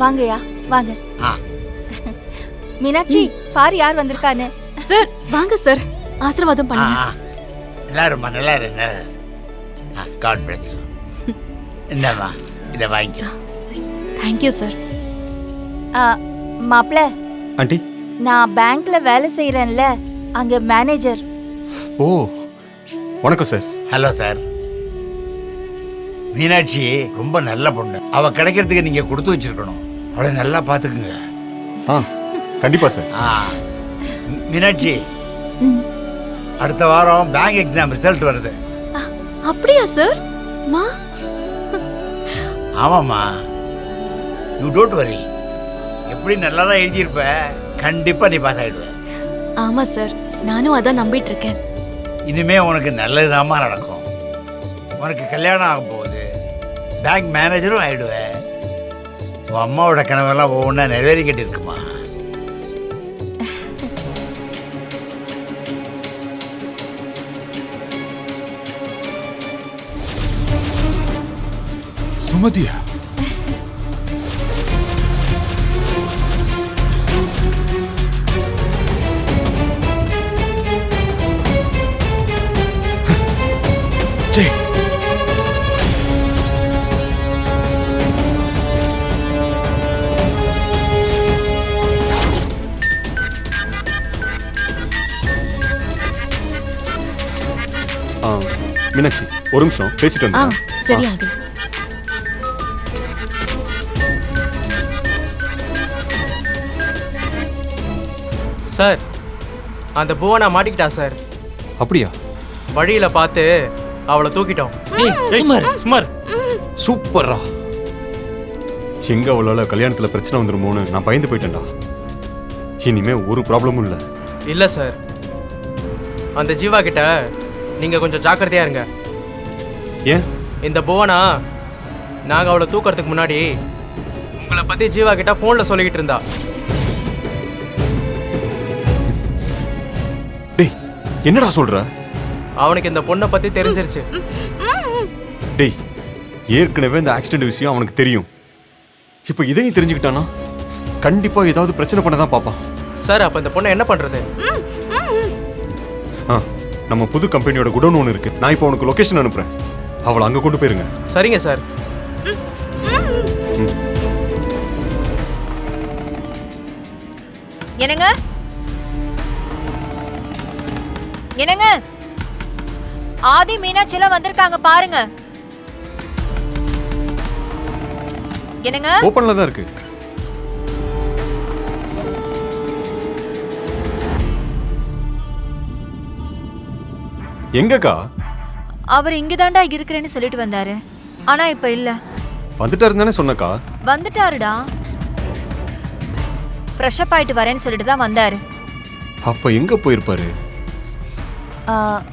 வாங்கயா வாங்க. ஆ மீனாட்சி பாரு யார் வந்திருக்கான்னு. சார் வாங்க சார், ஆசீர்வாதம் பண்ணுங்க. நல்லா இருமா, நல்லா இரு. God bless you. என்னம்மா இதை வாங்கிக்கோ. Thank you sir. மாப்ள, ஆண்டி. நான் பேங்க்ல வேலை செய்யறேன்ல, அங்க மேனேஜர். ஓ வணக்கம் சார். Hello sir. மீனாட்சி ரொம்ப நல்ல பொண்ணு. அவ கிடைக்கிறதுக்கு நீங்க கொடுத்து வச்சிருக்கணும். அவளை நல்லா பாத்துக்குங்க. ஆ கண்டிப்பா சார். மீனாட்சி, அடுத்த வாரம் பேங்க் எக்ஸாம் ரிசல்ட் வருது. அப்படியா சார்? மா ஆமாம்மா, யூ டோன்ட் வரி. எப்படி நல்லா தான் எழுதியிருப்ப, கண்டிப்பா நீ பாஸ் ஆயிடுவ. ஆமா சார், நானும் அதான் நம்பிட்டு இருக்கேன். இனிமே உனக்கு நல்லதுதாம்மா நடக்கும். உனக்கு கல்யாணம் ஆக போகுது, பேங்க் மேனேஜரும் ஆயிடுவேன். உன் அம்மாவோட கனவெல்லாம் ஒவ்வொன்றா நிறைவேறிக்கிட்டு இருக்குமா. சுமதியா? ஜெய், மீனாட்சி ஒரு நிமிஷம் பேசிட்டு வந்து. சரி அது. சார், அந்த புவனா மாட்டிக்கிட்டா சார். அப்படியா? வழியில பார்த்து அவளை தூக்கிட்டோம். சூப்பரா. எங்க அவளால கல்யாணத்துல பிரச்சனை வந்துருமோன்னு நான் பயந்து போயிட்டேன்டா. இனிமே ஒரு ப்ராப்ளமும் இல்ல. இல்ல சார், அந்த ஜீவா கிட்ட நீங்க கொஞ்சம் ஜாக்கிரதையா இருங்க. ஏன்? இந்த புவனா நாங்க அவளை தூக்கறதுக்கு முன்னாடி உங்களை பத்தி ஜீவா கிட்ட போன்ல சொல்லிக்கிட்டு இருந்தா. டேய் என்னடா சொல்ற? அவனுக்கு இந்த பொண்ணை பத்தி தெரிஞ்சிருச்சு. டேய் ஏற்கனவே இந்த ஆக்சிடென்ட் விஷயம் அவனுக்கு தெரியும். இப்போ இதையும் தெரிஞ்சுக்கிட்டானா கண்டிப்பா ஏதாவது பிரச்சனை பண்ணதான் பாப்பான். சார், அப்ப இந்த பொண்ணை என்ன பண்றது? நம்ம புது கம்பெனியோட குடோன் ஒன்று இருக்கு. நான் இப்போ உனக்கு லொகேஷன் அனுப்புறேன். அவளை அங்க கொண்டு போயிருங்க. சரிங்க சார். என்னங்க என்னங்க, ஆதி மீனாட்சி எல்லாம் வந்திருக்காங்க பாருங்க. என்னங்க? ஓபன்ல தான் இருக்கு. எங்கக்கா? அவர் இங்கதான்டா இருக்கிறேன்னு சொல்லிட்டு வந்தாரு, ஆனா இப்ப இல்ல. வந்துட்டாருன்னு தானே சொன்னக்கா? வந்துட்டாருடா, ஃப்ரெஷ் அப் ஆயிட்டு வரேன்னு சொல்லிட்டு தான் வந்தாரு. அப்ப எங்க போயிருப்பாரு?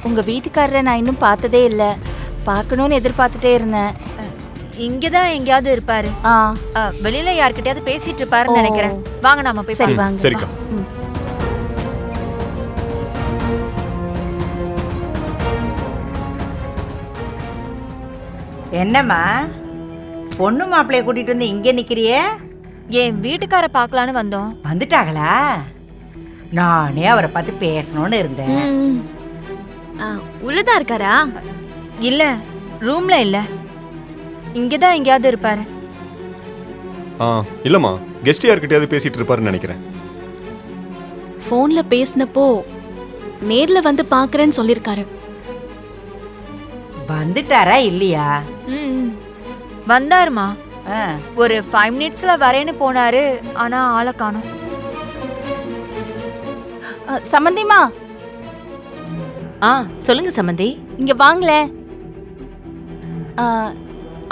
உங்க வீட்டுக்காரரை நான் இன்னும் பார்த்ததே இல்ல, பார்க்கணும்னு எதிர்பார்த்துட்டே இருந்தேன். இங்கதான் எங்கேயாவது இருப்பாரு. வெளியில யார்கிட்டயாவது பேசிட்டு இருப்பாருன்னு நினைக்கிறேன். வாங்க நாம போய் சரி வாங்க. சரிக்கா. என்னம்மா பொண்ணு மாப்பிள்ளைய கூட்டிட்டு வந்து இங்கே நிக்கிறியே? என் வீட்டுக்கார பார்க்கலான்னு வந்தோம். வந்துட்டாங்களா? நானே அவரை பார்த்து பேசணும்னு இருந்தேன். உள்ளதா இருக்காரா? இல்ல, ரூம்ல இல்ல, இங்கதான் எங்கேயாவது இருப்பாரு. இல்லம்மா, கெஸ்ட் யார்கிட்டயாவது பேசிட்டு இருப்பாருன்னு நினைக்கிறேன். போன்ல பேசினப்போ நேர்ல வந்து பாக்குறேன்னு சொல்லிருக்காரு. வந்துட்டாரா இல்லையா? வந்தாருமா. ஒரு 5 மினிட்ஸ்ல வரேன்னு போனாரு, ஆனா ஆளை காணோம். சம்பந்திமா. சொல்லுங்க சம்பந்தி. இங்க வாங்கல.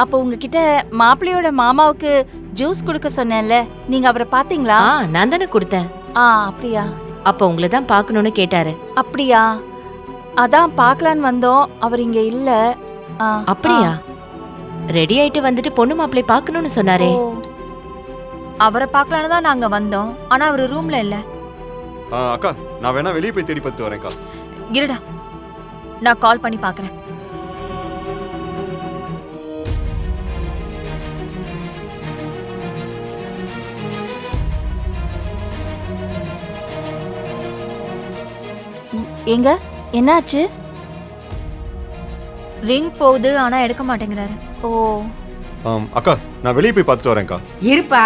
அப்போ உங்ககிட்ட மாப்பிள்ளையோட மாமாவுக்கு ஜூஸ் கொடுக்க சொன்னேன்ல, நீங்க அவரை பாத்தீங்களா? நான் தானே கொடுத்தேன். அப்படியா? அப்ப உங்களை தான் பார்க்கணும்னு கேட்டாரு. அப்படியா? அதான் பார்க்கலான்னு வந்தோம், அவர் இங்க இல்ல. அப்படியா? ரெடி ஆயிட்டு வந்துட்டு பொண்ணு மாப்பிள்ளை பார்க்கணும்னு சொன்னாரே. அவரை பார்க்கலான்னு தான் நாங்க வந்தோம், ஆனா அவரு ரூம்ல இல்ல. அக்கா, நான் வேணா வெளியே போய் தேடி பார்த்துட்டு வரேன்க்கா. இருடா, நான் கால் பண்ணி பார்க்கறேன். எங்க என்னாச்சு? ரிங் போகுது ஆனா எடுக்க மாட்டேங்கிறாரு. ஓ அக்கா நான் வெளியே போய் பார்த்துட்டு வரேன்க்கா. இருப்பா.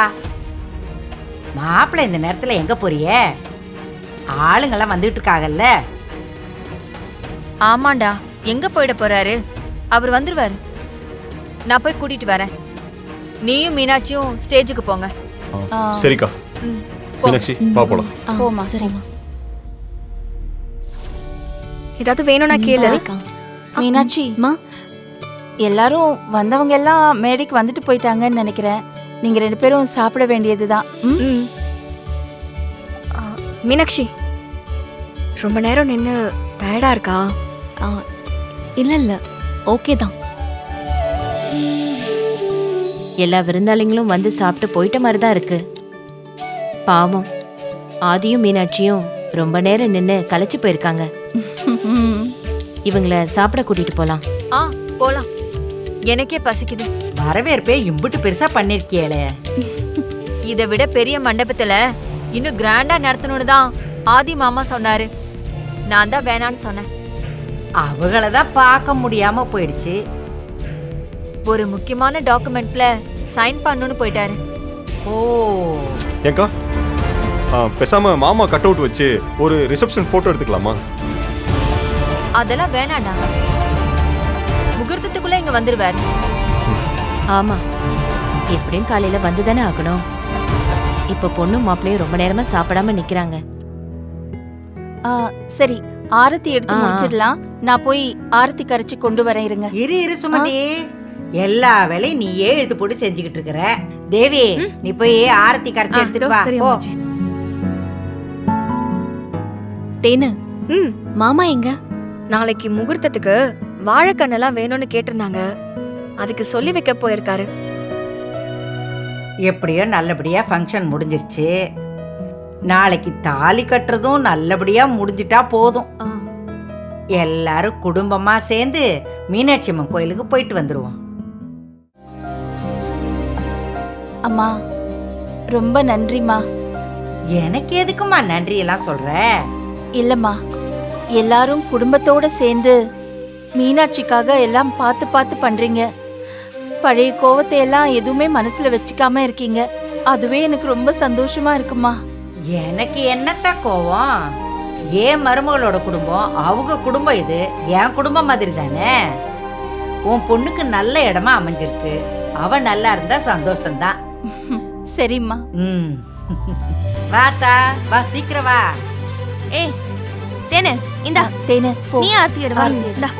மாப்பிள்ளை இந்த நேரத்துல எங்க போறிய? ஆளுங்கெல்லாம் வந்துட்டு இருக்காங்கல்ல. ஆமாண்டா, எங்க போயிட போறாரு? அவர் வந்துருவாரு. நான் போய் கூட்டிட்டு வரேன். நீயும் மீனாட்சியும் ஸ்டேஜுக்கு போங்க. சரிக்கா. ம், போ. மீனாட்சி வா போலாம். போம்மா. சரிம்மா. ஏதாவது வேணும்னா கேளு. சரிக்கா. மீனாட்சி, மா எல்லாரும் வந்தவங்க எல்லாம் மேடைக்கு வந்துட்டு போயிட்டாங்கன்னு நினைக்கிறேன். நீங்க 2 பேரும் சாப்பிட வேண்டியதுதான். ம்? மீனாட்சி, ரொம்ப நேரம் நின்று டயர்டா இருக்கா? இல்ல இல்ல ஓகே தான். எல்லா விருந்தாளிங்களும் வந்து சாப்பிட்டு போயிட்ட மாதிரி தான் இருக்கு. பாவம், ஆதியும் மீனாட்சியும் ரொம்ப நேரம் நின்று களைச்சு போயிருக்காங்க. இவங்கள சாப்பிட கூட்டிட்டு போலாம். போலாம். எனக்கே பசிக்குது. வரவேற்பே இம்புட்டு பெருசா பண்ணிருக்கியலே. இதை விட பெரிய மண்டபத்துல இன்னும் கிராண்டா நடத்தணும்னு தான் ஆதி மாமா சொன்னாரு. நான் தான் வேணான்னு சொன்னேன். அவங்கள தான் பார்க்க முடியாம போயிடுச்சு. ஒரு முக்கியமான டாக்குமெண்ட்ல சைன் பண்ணணும்னு போயிட்டாரு. ஓ, ஏங்கா பேசாம மாமா கட் அவுட் வச்சு ஒரு ரிசப்ஷன் போட்டோ எடுத்துக்கலாமா? அதெல்லாம் வேணாண்டா. முகூர்த்தத்துக்குள்ள இங்க வந்துருவாரு. ஆமா, எப்படியும் காலையில வந்துதானே ஆகணும். இப்ப பொண்ணும் மாப்பிள்ளையும் ரொம்ப நேரமா சாப்பிடாம நிக்கிறாங்க. சரி, ஆரத்தி எடுத்து ஆ. முடிச்சிடலாம். நான் போய் ஆரத்தி கரைச்சி கொண்டு வரேன், இருங்க. இரு சுமதி. எல்லா வேலையும் நீயே எழுத்து போட்டு செஞ்சுக்கிட்டு இருக்கிற. தேவி, நீ போய் ஆரத்தி கரைச்சி எடுத்துட்டு வா. போ. தேனு மாமா எங்க? நாளைக்கு முகூர்த்தத்துக்கு வாழைக்கண்ணெல்லாம் வேணும்னு கேட்டிருந்தாங்க. அதுக்கு சொல்லி வைக்க போயிருக்காரு. எப்படியோ நல்லபடியா ஃபங்க்ஷன் முடிஞ்சிருச்சு. நாளைக்கு தாலி கட்டுறதும் நல்லபடியா முடிஞ்சிட்டா போதும். எல்லாரும் குடும்பமா சேர்ந்து மீனாட்சி அம்மன் கோயிலுக்கு போயிட்டு வந்துருவோம். அம்மா, ரொம்ப நன்றிம்மா. எனக்கு எதுக்குமா நன்றி எல்லாம் சொல்ற? இல்லம்மா, எல்லாரும் குடும்பத்தோட சேர்ந்து மீனாட்சிக்காக எல்லாம் பார்த்து பார்த்து பண்றீங்க. பழைய கோவத்தை எல்லாம் எதுவுமே மனசுல வச்சுக்காம இருக்கீங்க. அதுவே எனக்கு ரொம்ப சந்தோஷமா இருக்குமா. எனக்கு என்னத்த கோவம்? ஏன் மருமகளோட குடும்பம் அவங்க குடும்பம், இது என் குடும்பம் மாதிரி தானே. உன் பொண்ணுக்கு நல்ல இடமா அமைஞ்சிருக்கு. அவ நல்லா இருந்தா சந்தோஷம்தான். சரிம்மா. வாத்தா, வா சீக்கிரம் வா. ஏய் தேனு, இந்தா தேனு, போ. நீ ஆர்த்தி எடுவா. ஆரத்தி எடு. இந்தா.